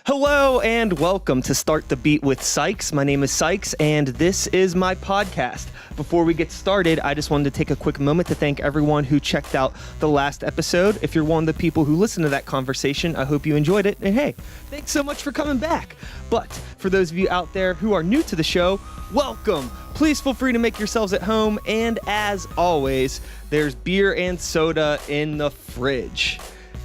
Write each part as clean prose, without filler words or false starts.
Hello and welcome to Start the Beat with Sikes. My name is Sikes and this is my podcast. Before we get started, I just wanted to take a quick moment to thank everyone who checked out the last episode. If you're one of the people who listened to that conversation, I hope you enjoyed it. And hey, thanks so much for coming back. But for those of you out there who are new to the show, welcome. Please feel free to make yourselves at home. And as always, there's beer and soda in the fridge.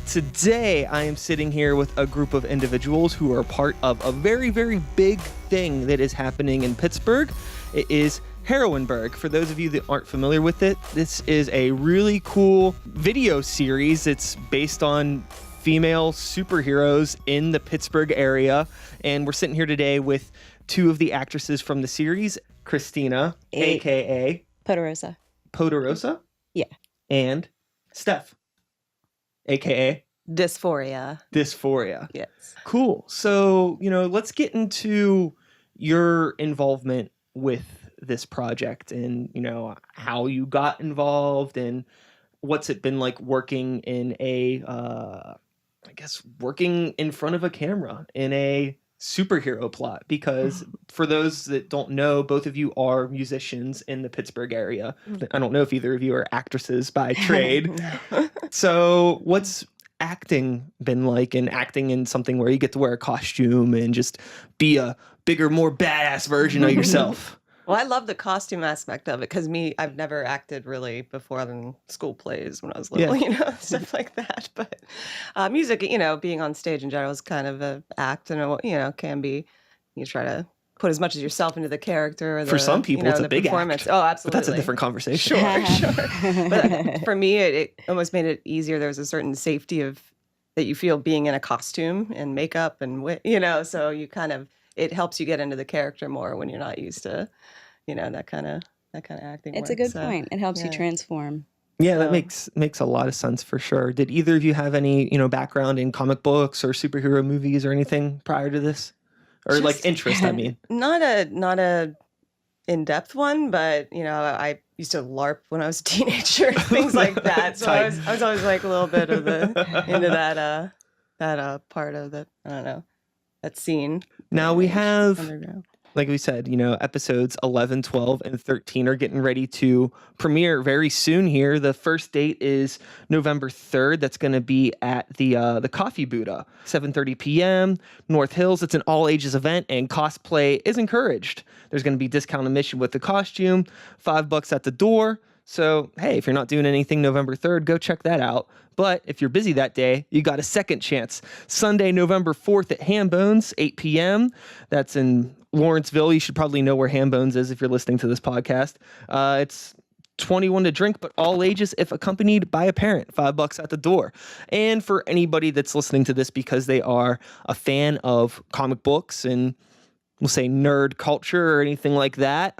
Today, I am sitting here with a group of individuals who are part of a very, very big thing that is happening in Pittsburgh. It is Heroineburgh. For those of you that aren't familiar with it, this is a really cool video series. It's based on female superheroes in the Pittsburgh area. And we're sitting here today with two of the actresses from the series, Christina, a.k.a. Poderosa. Poderosa? Yeah. And Steph, a.k.a. Dysphoria. Yes. Cool. So, let's get into your involvement with this project and, how you got involved and what's it been like working in working in front of a camera in a superhero plot, because for those that don't know, both of you are musicians in the Pittsburgh area. I don't know if either of you are actresses by trade. So what's acting been like, and acting in something where you get to wear a costume and just be a bigger, more badass version of yourself? Well, I love the costume aspect of it because I've never acted really before other than school plays when I was little, stuff like that. But music, being on stage in general is kind of an act, and can be. You try to put as much as yourself into the character. For some people, it's a big performance. act. Oh, absolutely. But that's a different conversation. Sure. But for me, it almost made it easier. There was a certain safety that you feel being in a costume and makeup and so you kind of. It helps you get into the character more when you're not used to, that kind of acting. It's a good point. It helps you transform. Yeah, that makes a lot of sense for sure. Did either of you have any, background in comic books or superhero movies or anything prior to this? Or interest, I mean. Not a in-depth one, but I used to LARP when I was a teenager, things like that. So I was always like a little bit of into that part of the, I don't know, that scene. Now we have, like we said, episodes 11, 12, and 13 are getting ready to premiere very soon here. The first date is November 3rd. That's going to be at the Coffee Buddha, 7:30 p.m., North Hills. It's an all-ages event, and cosplay is encouraged. There's going to be discount admission with the costume, $5 at the door. So, hey, if you're not doing anything November 3rd, go check that out. But if you're busy that day, you got a second chance. Sunday, November 4th at Hambones, 8 p.m. That's in Lawrenceville. You should probably know where Hambones is if you're listening to this podcast. It's 21 to drink, but all ages if accompanied by a parent. $5 at the door. And for anybody that's listening to this because they are a fan of comic books and we'll say nerd culture or anything like that,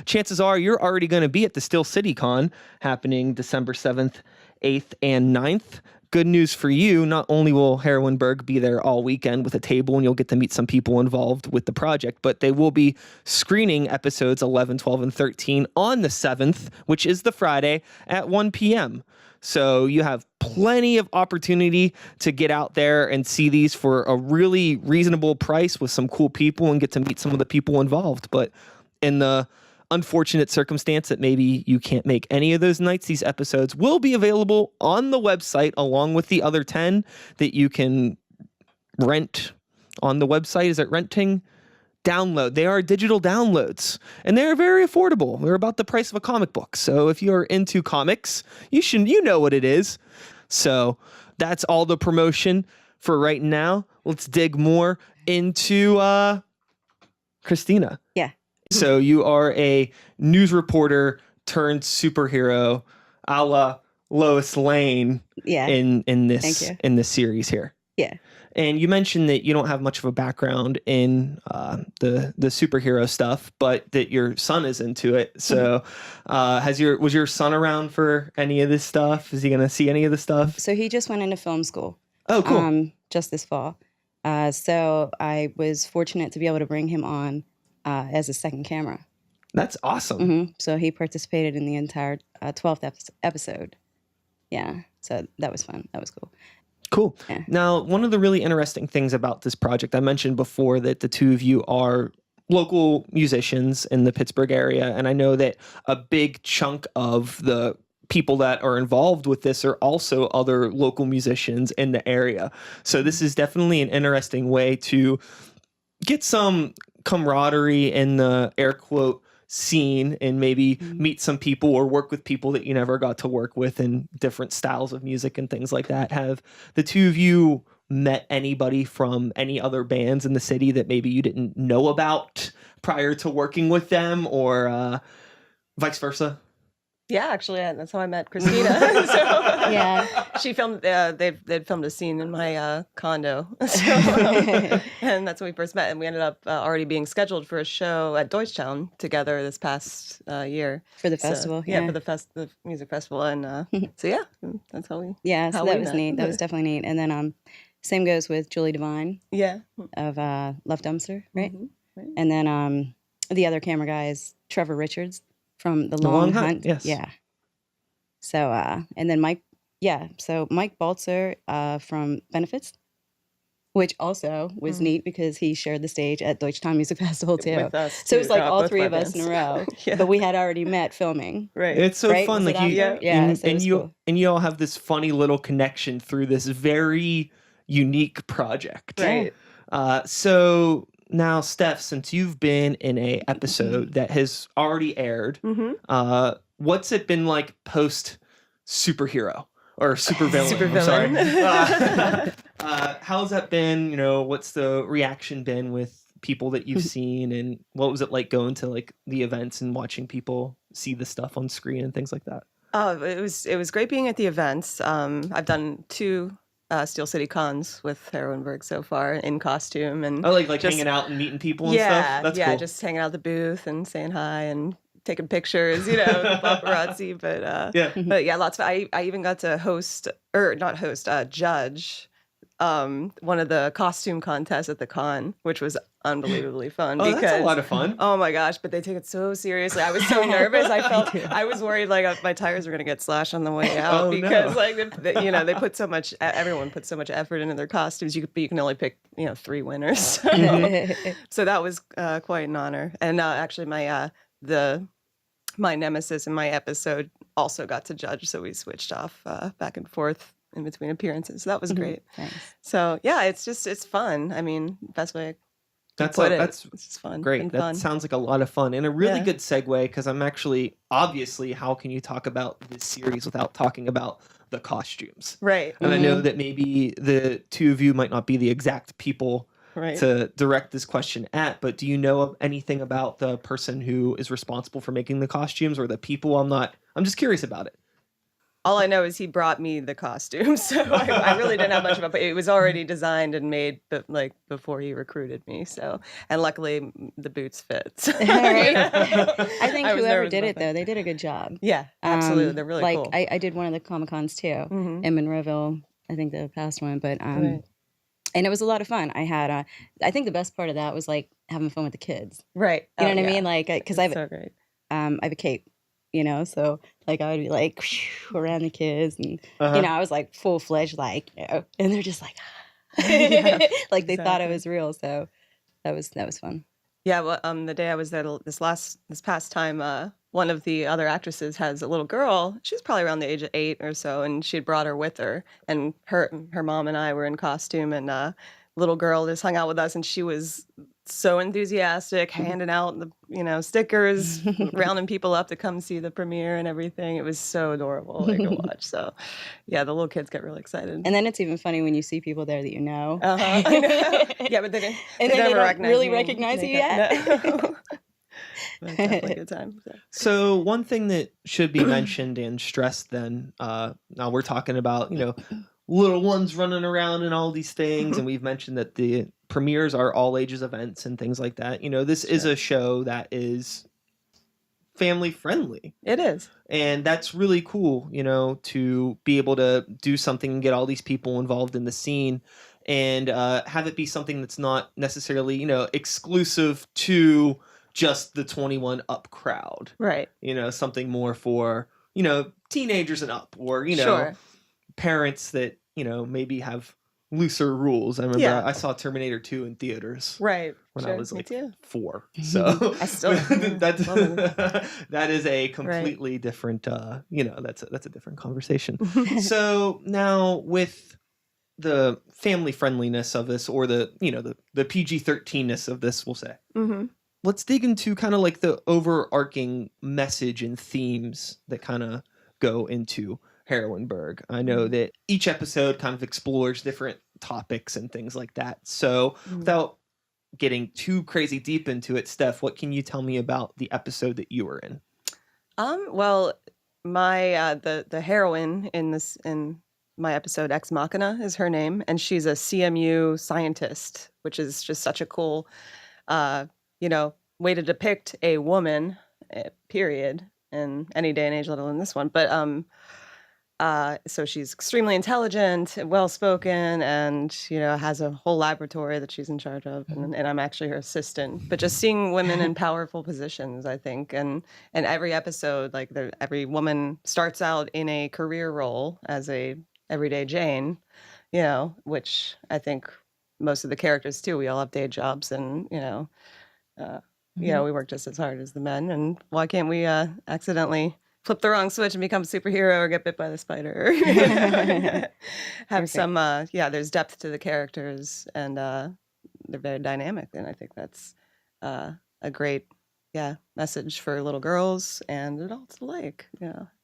chances are you're already going to be at the Steel City Con happening December 7th, 8th, and 9th. Good news for you, not only will Heroineburgh be there all weekend with a table and you'll get to meet some people involved with the project, but they will be screening episodes 11, 12, and 13 on the 7th, which is the Friday, at 1 p.m. So you have plenty of opportunity to get out there and see these for a really reasonable price with some cool people and get to meet some of the people involved. But in the unfortunate circumstance that maybe you can't make any of those nights, these episodes will be available on the website along with the other 10 that you can rent on the website. Is it renting? Download. They are digital downloads and they're very affordable. They're about the price of a comic book. So if you're into comics, you know what it is. So that's all the promotion for right now. Let's dig more into Christina. Yeah. So you are a news reporter turned superhero, a la Lois Lane. Yeah. In this series here. Yeah. And you mentioned that you don't have much of a background in the superhero stuff, but that your son is into it. So was your son around for any of this stuff? Is he going to see any of the stuff? So he just went into film school. Oh, cool. Just this fall. So I was fortunate to be able to bring him on as a second camera. That's awesome. Mm-hmm. So he participated in the entire 12th episode. Yeah. So that was fun. That was cool. Cool. Yeah. Now, one of the really interesting things about this project, I mentioned before that the two of you are local musicians in the Pittsburgh area. And I know that a big chunk of the people that are involved with this are also other local musicians in the area. So this is definitely an interesting way to get some camaraderie in the air quote scene and maybe meet some people or work with people that you never got to work with in different styles of music and things like that. Have the two of you met anybody from any other bands in the city that maybe you didn't know about prior to working with them, or vice versa? Yeah, actually, that's how I met Christina. So, Yeah. she filmed. They'd filmed a scene in my condo, so, and that's when we first met. And we ended up already being scheduled for a show at Deutschtown together this past year For the So, festival. for the music festival, and so yeah, that's how we. Yeah, so how that we was met. neat. That was definitely neat. And then same goes with Julie Devine Yeah. of Left Dumpster, right? Mhm, right. And then the other camera guy is Trevor Richards from The The Long Long Hunt, Hunt. yes. Yeah. So and then Mike Baltzer from Benefits, which also was neat because he shared the stage at Deutschtown Music Festival too. With us, So it was too, like all both three our of us in a bands. row. Yeah. But we had already met filming. Right. It's so Right? fun. Was Like it you, after? Yeah, and, so it and was you cool. and you all have this funny little connection through this very unique project. Right. So now, Steph, since you've been in a episode that has already aired, what's it been like post superhero or supervillain? Supervillain. How's that been? You know, what's the reaction been with people that you've seen, and what was it like going to like the events and watching people see the stuff on screen and things like that? Oh, it was great being at the events. I've done 2 Steel City cons with Heroineburgh so far in costume, and I like just, hanging out and meeting people and yeah, stuff. That's yeah, cool. just hanging out at the booth and saying hi and taking pictures, you know, the paparazzi. But yeah, lots of. I even got to judge one of the costume contests at the con, which was unbelievably fun. Oh, because, that's a lot of fun. Oh my gosh, but they take it so seriously. I was so nervous. I was worried like my tires were going to get slashed on the way out because like they put so much. Everyone puts so much effort into their costumes. You can only pick 3 winners. So that was quite an honor. And actually, my nemesis in my episode also got to judge, so we switched off back and forth in between appearances. So that was great. Thanks. So yeah, it's fun. I mean, best way That's it's just fun. great. Been That fun. sounds like a lot of fun and a really Yeah. good segue, because I'm actually, obviously, how can you talk about this series without talking about the costumes? Right. And I know that maybe the two of you might not be the exact people Right. to direct this question at, but do you know of anything about the person who is responsible for making the costumes, or the people? I'm just curious about it. All I know is he brought me the costume, so I really didn't have much of it. But it was already designed and made, but like before he recruited me. So, and luckily the boots fit. So, Right. I think I was whoever nervous did about it that. though, they did a good job. Yeah, absolutely. They're really like cool. I did one of the Comic Cons too Mhm. in Monroeville. I think the past one, but Right. and it was a lot of fun. I had I think the best part of that was like having fun with the kids. Right. You know Oh, what I yeah. mean? Like because It's so great. I have a cape, so like I would be like around the kids, and Uh-huh. I was like full fledged, like and they're just like, Yeah, like they thought it exactly. was real. So that was fun. Yeah, well, the day I was there this past time, one of the other actresses has a little girl. She was probably around the age of 8 or so, and she had brought her with her. And her mom and I were in costume, and little girl just hung out with us, and she was so enthusiastic, handing out the stickers, rounding people up to come see the premiere and everything. It was so adorable to watch. So, yeah, the little kids get really excited. And then it's even funny when you see people there that you know. I know. Yeah, but they didn't. And they then they never don't really me in recognize you makeup. yet. No. But it's definitely a good time. So. So one thing that should be mentioned and stressed then, now we're talking about, little ones running around and all these things. And we've mentioned that the premieres are all ages events and things like that. This is a show that is family friendly. It is. And that's really cool, to be able to do something and get all these people involved in the scene and have it be something that's not necessarily, exclusive to just the 21 up crowd. Right. Something more for, teenagers and up, or, Sure. parents that maybe have looser rules. I remember Yeah. I saw Terminator 2 in theaters Right. when Sure, I was me like too. 4. So I still love it. that is a completely different that's a different conversation. So now with the family friendliness of this, or the PG-13ness of this, we'll say. Mm-hmm. Let's dig into kind of like the overarching message and themes that kind of go into Heroineburgh. I know that each episode kind of explores different topics and things like that. So without getting too crazy deep into it, Steph, what can you tell me about the episode that you were in? Well, my the heroine in my episode Ex Machina is her name, and she's a CMU scientist, which is just such a cool way to depict a woman, period, in any day and age, let alone this one. But so she's extremely intelligent, well-spoken, and has a whole laboratory that she's in charge of, and I'm actually her assistant. But just seeing women in powerful positions, I think, and every episode, like every woman starts out in a career role as a everyday Jane, which I think most of the characters too. We all have day jobs, and we work just as hard as the men. And why can't we accidentally flip the wrong switch and become a superhero, or get bit by the spider? Have some, there's depth to the characters, and they're very dynamic. And I think that's a great, message for little girls and adults alike,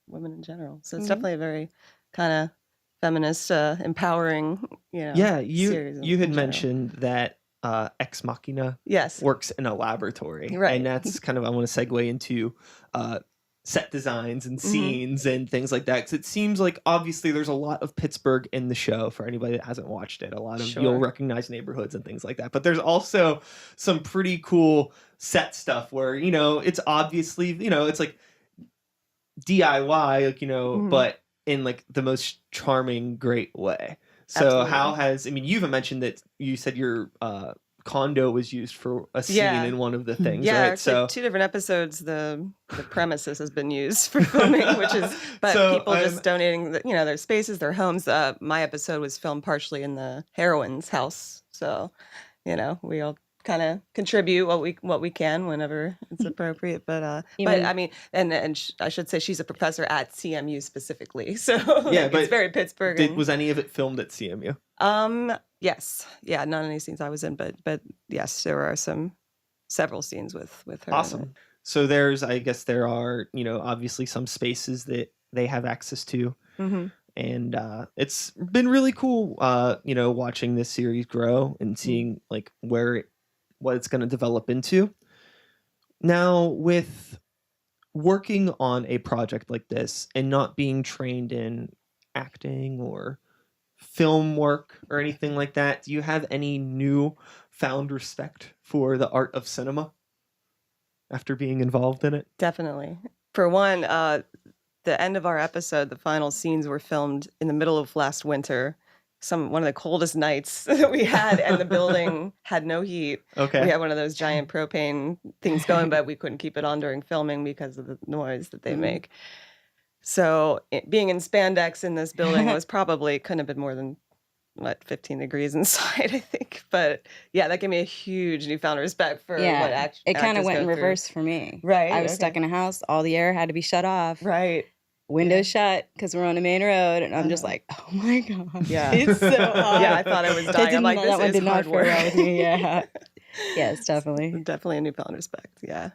women in general. So it's definitely a very kind of feminist, empowering, series you had in general. mentioned that Ex Machina works in a laboratory, right? And that's kind of, I want to segue into set designs and scenes and things like that, because it seems like obviously there's a lot of Pittsburgh in the show. For anybody that hasn't watched it, a lot of you'll recognize neighborhoods and things like that, but there's also some pretty cool set stuff where it's obviously it's like DIY, like but in like the most charming, great way. So Absolutely. how has, you've mentioned that you said your condo was used for a scene in one of the things, right? So 2 different episodes, the premises has been used for filming, which is, but so people just donating, their spaces, their homes. My episode was filmed partially in the heroine's house. So, we all kind of contribute what we can whenever it's appropriate. But I should say she's a professor at CMU specifically. So but it's very Pittsburgh. Was any of it filmed at CMU? Yes. Yeah, not any scenes I was in, but yes, there are several scenes with her. Awesome. So there are, obviously some spaces that they have access to. And it's been really cool, watching this series grow and seeing like what it's going to develop into. Now, with working on a project like this and not being trained in acting or film work or anything like that, do you have any new found respect for the art of cinema after being involved in it? Definitely. For one, the end of our episode, the final scenes were filmed in the middle of last winter, one of the coldest nights that we had, and the building had no heat. Okay. We had one of those giant propane things going, but we couldn't keep it on during filming because of the noise that they make. So being in spandex in this building couldn't have been more than 15 degrees inside, I think. But yeah, that gave me a huge newfound respect for what it kind of went in reverse for me. Right. I was stuck in a house, all the air had to be shut off. Right. Windows shut because we're on a main road, and I'm just like, oh my god, yeah, it's so hot. Yeah, I thought I was dying. I'm like, this is hard work. With me. Yeah, yes, definitely a newfound respect. Yeah.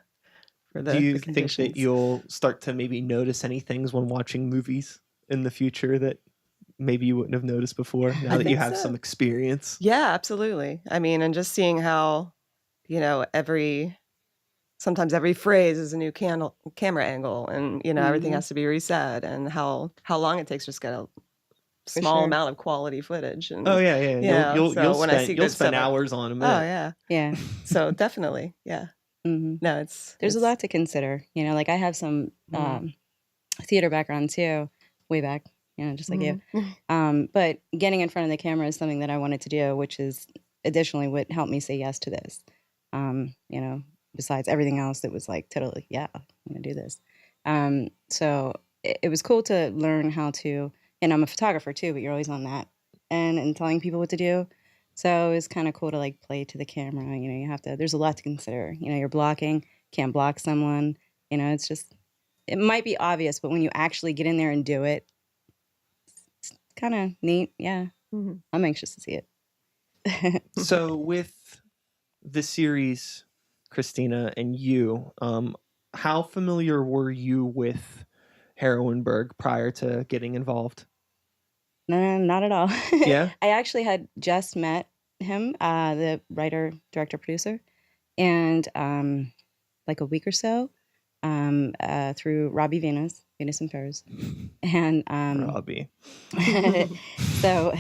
Do you think that you'll start to maybe notice any things when watching movies in the future that maybe you wouldn't have noticed before, now that you have some experience? Yeah, absolutely. And just seeing how, sometimes every phrase is a new camera angle, and everything has to be reset, and how long it takes just to get a small amount of quality footage. And you'll spend hours on a minute. Yeah. So definitely, yeah. No, there's a lot to consider. Like I have some theater background too, way back, just like you. But getting in front of the camera is something that I wanted to do, which is additionally what helped me say yes to this. Besides everything else that was like totally, I'm gonna do this. So it was cool to learn how to, and I'm a photographer too, but you're always on that and telling people what to do. So it was kind of cool to like play to the camera. You know, you have to, there's a lot to consider. You know, you're blocking, can't block someone. You know, it's just, it might be obvious, but when you actually get in there and do it, it's kind of neat. Yeah. I'm anxious to see it. So with the series, Christina, and you, how familiar were you with Heroineburgh prior to getting involved? No, not at all. Yeah? I actually had just met him, the writer, director, producer, and like a week or so through Robbie Venus and Ferris. And Robbie. so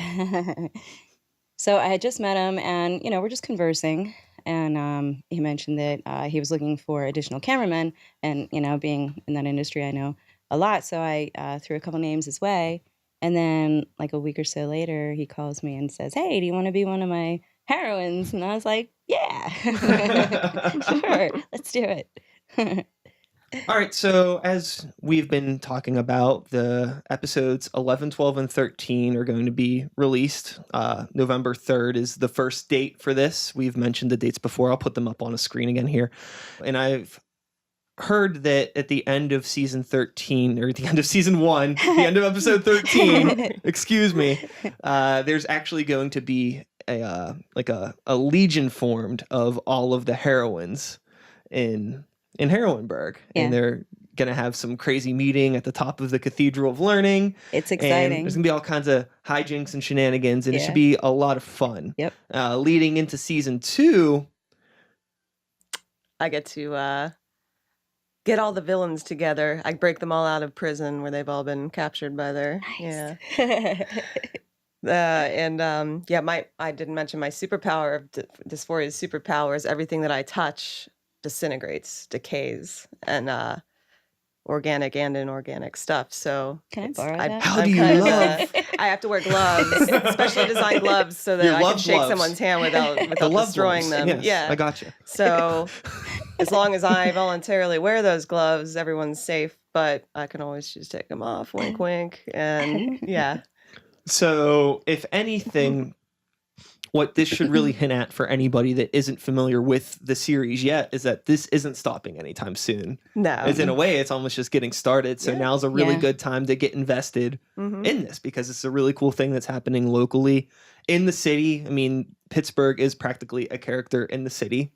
so I had just met him, and you know, we're just conversing, and he mentioned that he was looking for additional cameramen, and you know, being in that industry, I know a lot, so I threw a couple names his way. And then like a week or so later, he calls me and says, "Hey, do you want to be one of my heroines?" And I was like, "Yeah, sure, let's do it." All right, so as we've been talking about, the episodes 11, 12, and 13 are going to be released. November 3rd is the first date for this. We've mentioned the dates before. I'll put them up on a screen again here. And I've heard that at the end of season 13, or at the end of season 1, the end of episode 13, excuse me, there's actually going to be a legion formed of all of the heroines in Heroineburgh, and they're gonna have some crazy meeting at the top of the Cathedral of Learning. It's exciting. And there's gonna be all kinds of hijinks and shenanigans, and it should be a lot of fun. Yep. Leading into season 2, I get to get all the villains together. I break them all out of prison where they've all been captured by their I didn't mention my superpower of Dysphoria's superpower is everything that I touch disintegrates, decays, and organic and inorganic stuff. So can I borrow that? How do you love? I have to wear gloves, specially designed gloves, so that I can shake someone's hand without destroying them. Yes, yeah, I got you. So as long as I voluntarily wear those gloves, everyone's safe. But I can always just take them off. Wink, wink, and yeah. So, if anything, what this should really hint at for anybody that isn't familiar with the series yet is that this isn't stopping anytime soon. No. As in a way, it's almost just getting started. So now's a really good time to get invested in this, because it's a really cool thing that's happening locally in the city. I mean, Pittsburgh is practically a character in the city,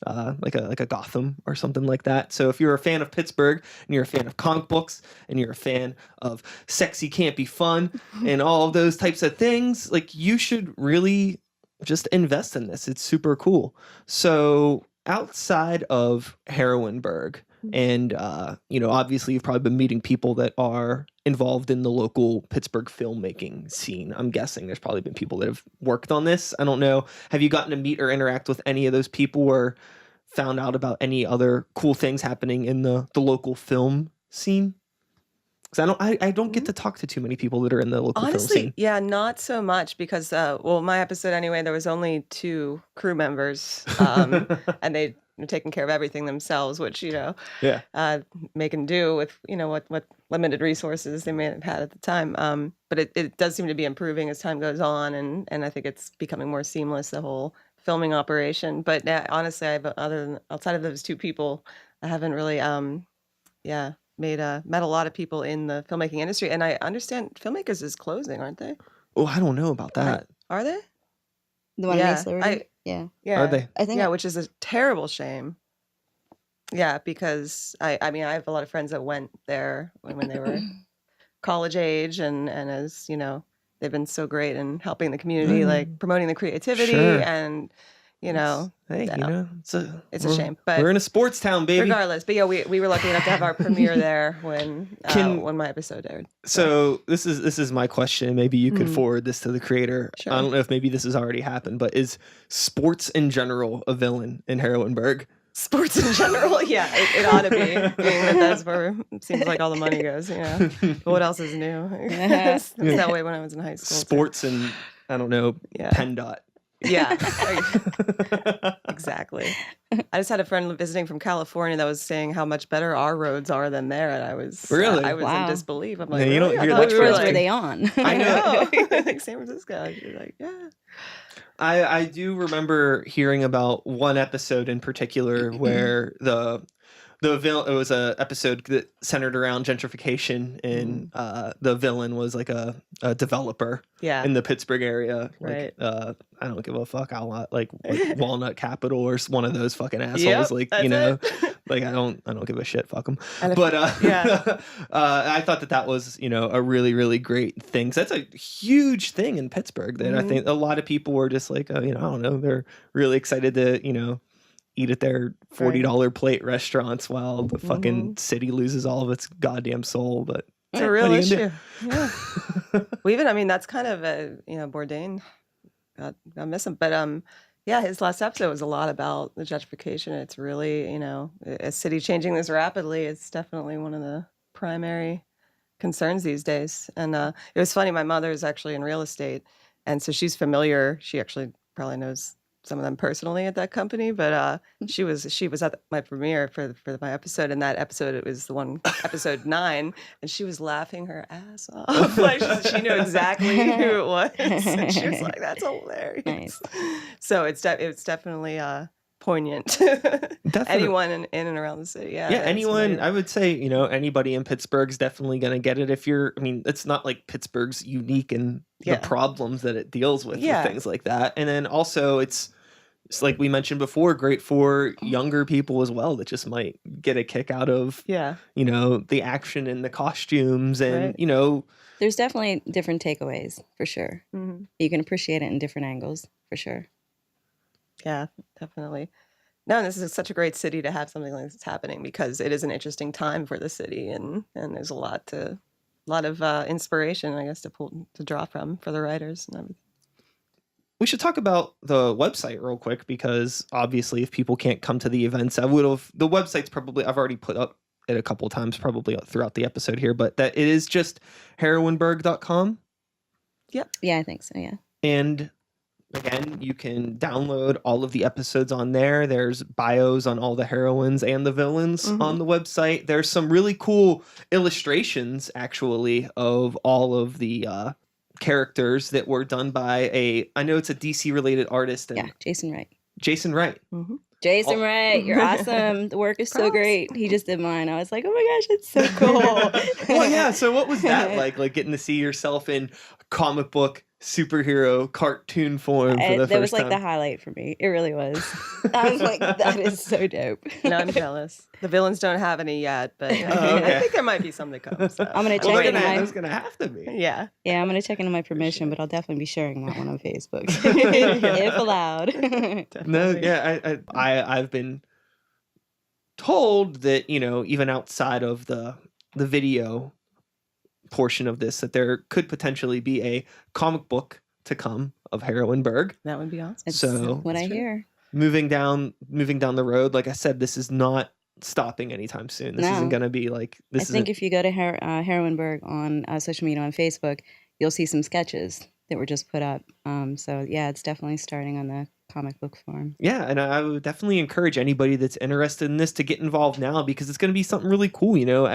like a Gotham or something like that. So if you're a fan of Pittsburgh and you're a fan of comic books and you're a fan of sexy, campy fun and all of those types of things, like, you should really just invest in this. It's super cool. So outside of Heroineburgh, and obviously you've probably been meeting people that are involved in the local Pittsburgh filmmaking scene. I'm guessing there's probably been people that have worked on this. I don't know. Have you gotten to meet or interact with any of those people, or found out about any other cool things happening in the local film scene? Because I don't get to talk to too many people that are in the local film scene. Yeah, not so much, because my episode anyway, there was only 2 crew members, and they were taking care of everything themselves, which making do with what limited resources they may have had at the time. But it does seem to be improving as time goes on, and I think it's becoming more seamless, the whole filming operation. But honestly, outside of those 2 people, I haven't really met a lot of people in the filmmaking industry, and I understand Filmmakers is closing, aren't they? Oh, I don't know about that. Are they? The one in East Liberty? Yeah. Are they? I think which is a terrible shame. Yeah, because I mean, I have a lot of friends that went there when they were college age, and as you know, they've been so great in helping the community, like promoting the creativity and it's a shame, but we're in a sports town, baby. Regardless, but we were lucky enough to have our premiere there when my episode aired. So this is my question. Maybe you could forward this to the creator. Sure. I don't know if maybe this has already happened, but is sports in general a villain in Heroineburgh? Sports in general, yeah, it ought to be. Being that that's where it seems like all the money goes. But what else is new? It's that way when I was in high school. Sports and I don't know, PennDOT. Yeah, exactly. I just had a friend visiting from California that was saying how much better our roads are than there, and I was Really? in disbelief. I'm Yeah, like, you don't really? I hear thought that Which we were roads too were often. they on? I know, like San Francisco. She's like, yeah. I do remember hearing about one episode in particular where the villain, it was a episode that centered around gentrification, and the villain was like a developer Yeah. in the Pittsburgh area. Like, Right. I don't give a fuck. I'll not like Walnut Capital or one of those fucking assholes. Yep, Like, that's you know, it. like I don't give a shit. Fuck them. And if- But yeah. I thought that was, you know, a really, really great thing. So that's a huge thing in Pittsburgh that I think a lot of people were just like, you know, I don't know, they're really excited to, you know, eat at their $40 plate restaurants while the fucking city loses all of its goddamn soul. But it's a real issue. Yeah. Well, even, I mean, that's kind of a, you know, Bourdain, God, I miss him. But yeah, his last episode was a lot about the gentrification. It's really, you know, a city changing this rapidly. It's definitely one of the primary concerns these days. And it was funny. My mother is actually in real estate, and so she's familiar. She actually probably knows some of them personally at that company, but she was at my premiere for my episode, and that episode, it was the one, episode 9, and she was laughing her ass off. Like she knew exactly who it was, and she was like, "That's hilarious." Nice. So it's definitely poignant. Anyone in and around the city, yeah, anyone. I would say, you know, anybody in Pittsburgh's definitely going to get it. If you're, I mean, it's not like Pittsburgh's unique in the problems that it deals with things like that. And then also it's like we mentioned before, great for younger people as well that just might get a kick out of, you know, the action and the costumes, and you know, there's definitely different takeaways for sure. You can appreciate it in different angles for sure. Yeah, definitely. No, this is such a great city to have something like this happening, because it is an interesting time for the city, and there's a lot of inspiration, I guess, to draw from for the writers and everything. We should talk about the website real quick, because obviously if people can't come to the events, the website's probably, I've already put up it a couple times probably throughout the episode here, but that it is just heroineburgh.com. Yep. Yeah, I think so. Yeah. And again, you can download all of the episodes on there. There's bios on all the heroines and the villains on the website. There's some really cool illustrations, actually, of all of the characters that were done by I know it's a DC related artist. And Jason Wright. Jason Wright. Jason Wright, you're awesome. The work is so great. He just did mine. I was like, oh my gosh, it's so cool. Well, yeah. So what was that like? Like getting to see yourself in comic book superhero cartoon form for the first time? That was like the highlight for me. It really was. I was like, that is so dope. No, I'm jealous. The villains don't have any yet, but I think there might be some that come. So. I'm going to check into my... There's going to have to be. Yeah. Yeah, I'm going to check into my permission, but I'll definitely be sharing that one on Facebook. If allowed. No, yeah, I've been told that, you know, even outside of the video portion of this, that there could potentially be a comic book to come of Heroineburgh. That would be awesome. It's so what I hear. Moving down the road, like I said, this is not stopping anytime soon. This isn't going to be like this. I think if you go to Heroineburgh on social media on Facebook, you'll see some sketches that were just put up. So yeah, it's definitely starting on the comic book form. Yeah, and I would definitely encourage anybody that's interested in this to get involved now, because it's going to be something really cool. You know,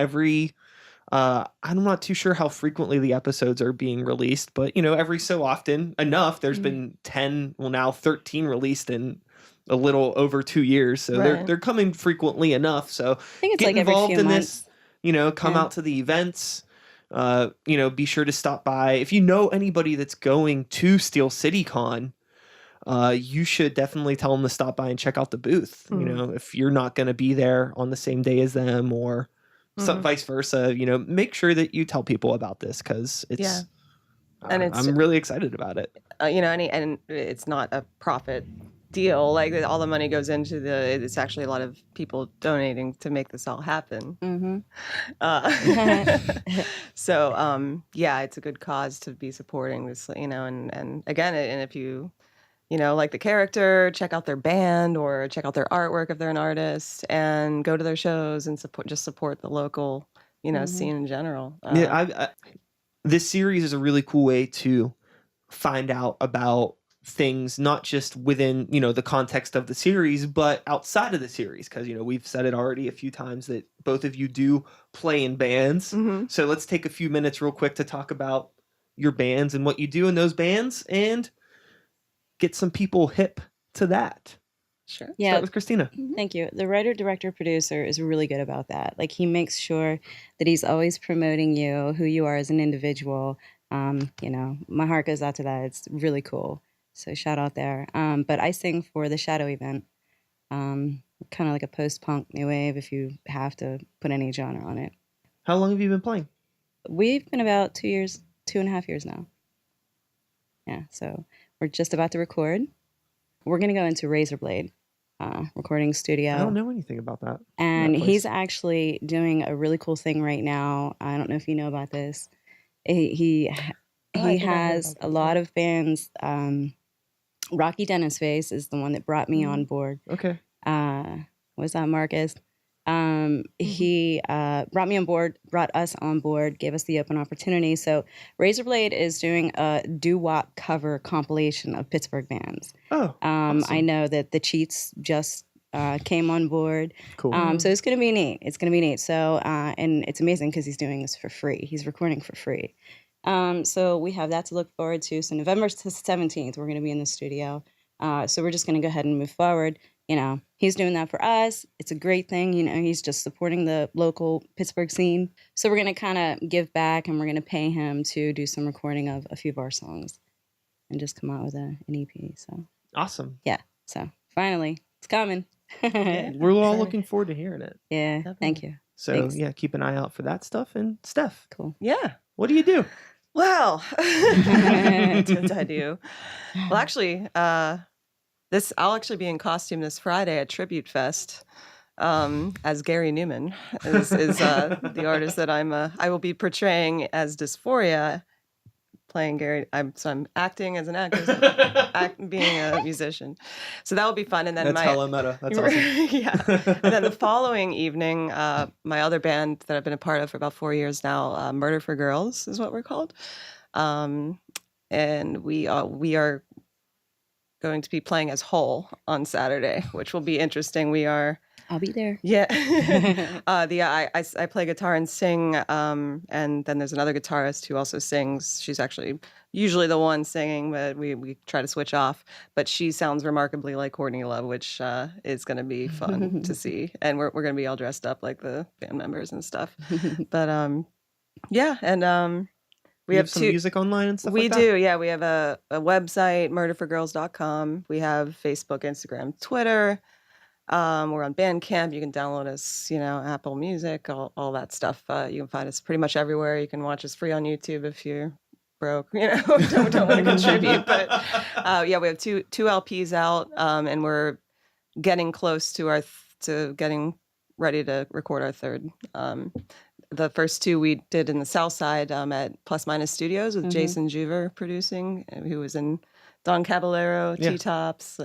I'm not too sure how frequently the episodes are being released, but you know, every so often enough. There's been 10, well now 13 released in a little over 2 years, so they're coming frequently enough. So I think it's get like every involved few in months. this. You know, come out to the events. You know, be sure to stop by. If you know anybody that's going to Steel City Con, you should definitely tell them to stop by and check out the booth. You know, if you're not going to be there on the same day as them, or vice versa, you know, make sure that you tell people about this, because it's and I'm really excited about it. You know, and it's not a profit deal. Like all the money goes into it's actually a lot of people donating to make this all happen. So yeah, it's a good cause to be supporting this, you know, and again, and if you know, like the character, check out their band or check out their artwork if they're an artist, and go to their shows and support the local, you know, scene in general. This series is a really cool way to find out about things, not just within, the context of the series, but outside of the series. Because, we've said it already a few times that both of you do play in bands. Mm-hmm. So let's take a few minutes real quick to talk about your bands and what you do in those bands and get some people hip to that. Sure. Yeah. Start with Christina. Thank you. The writer, director, producer is really good about that. Like, he makes sure that he's always promoting you, who you are as an individual. My heart goes out to that. It's really cool. So shout out there. But I sing for the Shadow event, kind of like a post-punk new wave, if you have to put any genre on it. How long have you been playing? We've been about 2.5 years now. Yeah, so we're just about to record. We're going to go into Razorblade recording studio. I don't know anything about that. And he's actually doing a really cool thing right now. I don't know if you know about this. He has a lot of bands. Rocky Dennis Face is the one that brought me on board. Okay. Was that Marcus? He brought me on board, brought us on board, gave us the open opportunity. So Razorblade is doing a doo-wop cover compilation of Pittsburgh bands. Oh, awesome. I know that the Cheats just came on board. Cool. So it's going to be neat. It's going to be neat. So, and it's amazing because he's doing this for free. He's recording for free. So we have that to look forward to. So November 17th, we're going to be in the studio. So we're just going to go ahead and move forward. He's doing that for us. It's a great thing. He's just supporting the local Pittsburgh scene. So we're going to kind of give back, and we're going to pay him to do some recording of a few of our songs and just come out with an EP. So awesome. Yeah. So finally, it's coming. We're all looking forward to hearing it. Yeah. Definitely. Thank you. So Thanks. Yeah, keep an eye out for that stuff. And Steph. Cool. Yeah. What do you do? Well, what I do? Well, actually, I'll actually be in costume this Friday at Tribute Fest as Gary Newman is the artist that I will be portraying as Dysphoria, playing Gary. I'm acting as an actor, being a musician. So that will be fun. And then that's hella meta. That's awesome. Yeah. And then the following evening, my other band that I've been a part of for about 4 years now, Murder for Girls is what we're called. And we are going to be playing as Hole on Saturday, which will be interesting. I'll be there. Yeah. I play guitar and sing, and then there's another guitarist who also sings. She's actually usually the one singing, but we try to switch off. But she sounds remarkably like Courtney Love, which is going to be fun to see. And we're going to be all dressed up like the band members and stuff. But yeah, and we have some music online and stuff we like that? do, yeah. We have a website, murderforgirls.com. We have Facebook, Instagram, Twitter. We're on Bandcamp. You can download us, Apple Music, all that stuff. You can find us pretty much everywhere. You can watch us free on YouTube if you're broke, don't want to contribute. But yeah, we have two LPs out, and we're getting close to getting ready to record our third. The first two we did in the South Side at Plus Minus Studios with Jason Juver producing, who was in Don Caballero, Yeah. T-Tops,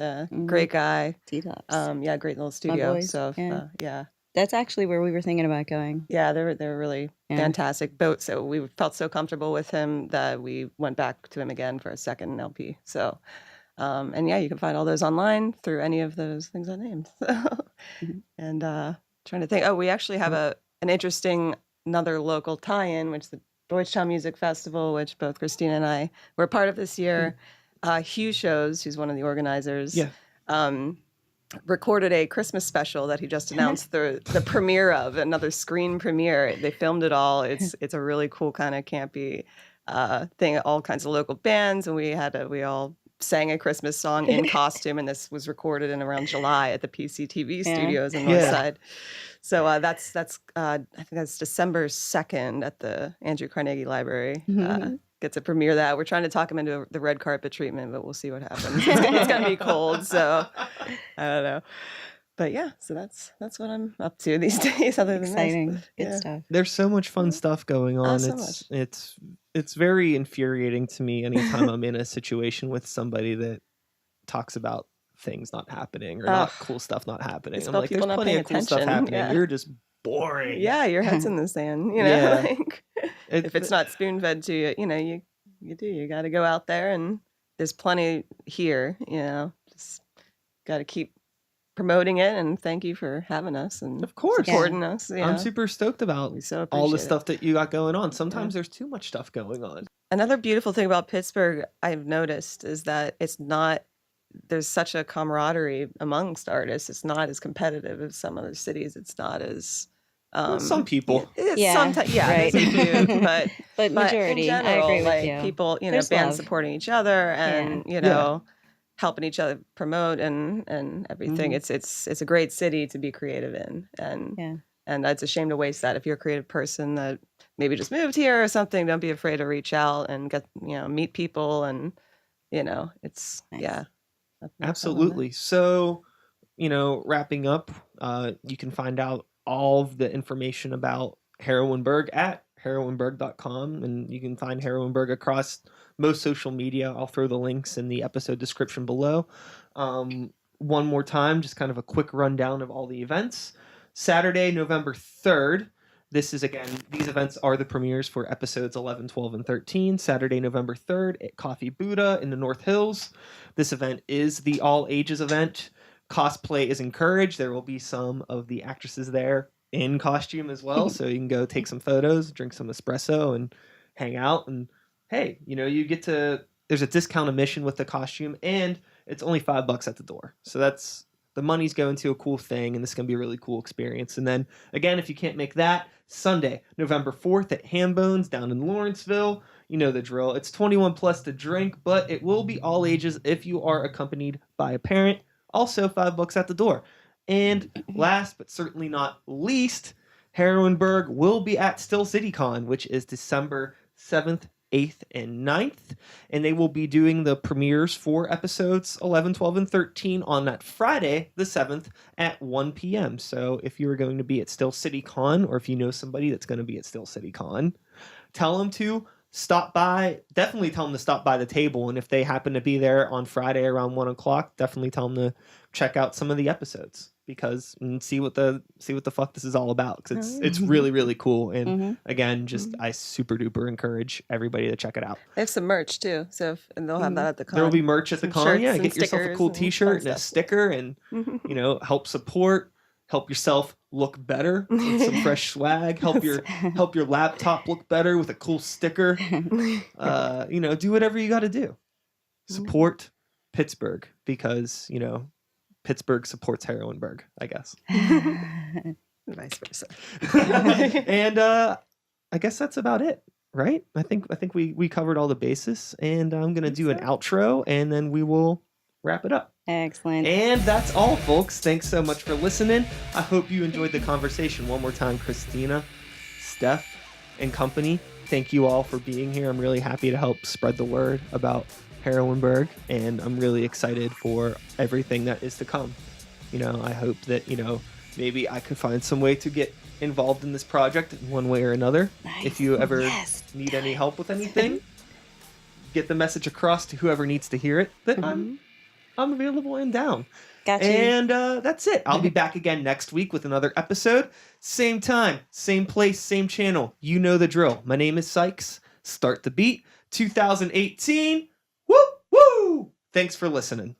great guy. T-Tops. Yeah, great little studio. boys, So yeah. yeah. That's actually where we were thinking about going. Yeah, they were really fantastic. So we felt so comfortable with him that we went back to him again for a second LP. So, and yeah, you can find all those online through any of those things I named. And trying to think. Oh, we actually have an interesting another local tie-in, which is the Deutschtown Music Festival, which both Christina and I were part of this year. Hugh Shows, who's one of the organizers, recorded a Christmas special that he just announced the premiere of, another screen premiere. They filmed it all. It's a really cool kind of campy thing. All kinds of local bands, and we all sang a Christmas song in costume, and this was recorded in around July at the PCTV studios in Northside. So that's I think that's December 2nd at the Andrew Carnegie Library. Get to premiere that. We're trying to talk him into the red carpet treatment, but we'll see what happens. It's going to be cold, so I don't know. But yeah, so that's what I'm up to these days. Other than Exciting, this, good stuff. There's so much fun stuff going on. so much. It's very infuriating to me anytime I'm in a situation with somebody that talks about things not happening or not cool stuff not happening. I'm like, there's plenty of cool stuff happening. Yeah. You're just boring. Yeah, your head's in the sand. Yeah. Like, if it's not spoon fed to you, you got to go out there and there's plenty here, just got to keep promoting it, and thank you for having us and of course supporting us. I'm super stoked about all the stuff that you got going on. Sometimes there's too much stuff going on. Another beautiful thing about Pittsburgh I've noticed is that there's such a camaraderie amongst artists. It's not as competitive as some other cities. It's not as some people. Sometimes, right. there's a few, but majority, in general, I agree with like you. people, There's bands love. supporting each other and helping each other promote and everything. It's a great city to be creative in, and it's a shame to waste that. If you're a creative person that maybe just moved here or something, don't be afraid to reach out and get meet people, and it's Nice. Absolutely. So, wrapping up, you can find out all of the information about Heroineburgh at heroineburgh.com, and you can find Heroineburgh across most social media. I'll throw the links in the episode description below. One more time, just kind of a quick rundown of all the events. Saturday, November 3rd. This is, again, these events are the premieres for episodes 11, 12, and 13. Saturday, November 3rd at Coffee Buddha in the North Hills. This event is the all ages event. Cosplay is encouraged. There will be some of the actresses there in costume as well. So you can go take some photos, drink some espresso, and hang out. And hey, you get to, there's a discount admission with the costume, and it's only $5 at the door. So that's, the money's going to a cool thing, and this is going to be a really cool experience. And then, again, if you can't make that, Sunday, November 4th at Hambones down in Lawrenceville. You know the drill. It's 21 plus to drink, but it will be all ages if you are accompanied by a parent. Also $5 at the door. And last but certainly not least, Heroineburgh will be at Still City Con, which is December 7th, 8th, and 9th. And they will be doing the premieres for episodes 11, 12, and 13 on that Friday, the 7th, at 1 p.m. So if you are going to be at Still City Con, or if you know somebody that's going to be at Still City Con, tell them to stop by. Definitely tell them to stop by the table. And if they happen to be there on Friday around 1 o'clock, definitely tell them to check out some of the episodes, because and see what the fuck this is all about, because it's really, really cool. And again, just I super duper encourage everybody to check it out. They have some merch too, so and they'll have that at the con. There will be merch at the con. Yeah, get yourself a cool t-shirt and a sticker, and help support, help yourself look better with some fresh swag, help your laptop look better with a cool sticker. Do whatever you got to do. Support Pittsburgh, because Pittsburgh supports Heroineburgh, I guess. Vice versa. And I guess that's about it, right? I think we covered all the bases, and I'm gonna do an outro, and then we will wrap it up. Excellent. And that's all, folks. Thanks so much for listening. I hope you enjoyed the conversation. One more time, Christina, Steph, and company, thank you all for being here. I'm really happy to help spread the word about Heroineburgh, and I'm really excited for everything that is to come. I hope that maybe I could find some way to get involved in this project in one way or another. Nice. If you ever need any help with anything, get the message across to whoever needs to hear it that I'm available and down. Gotcha. And that's it. I'll be back again next week with another episode. Same time, same place, same channel. You know the drill. My name is Sikes. Start the beat. 2018. Woo! Woo! Thanks for listening.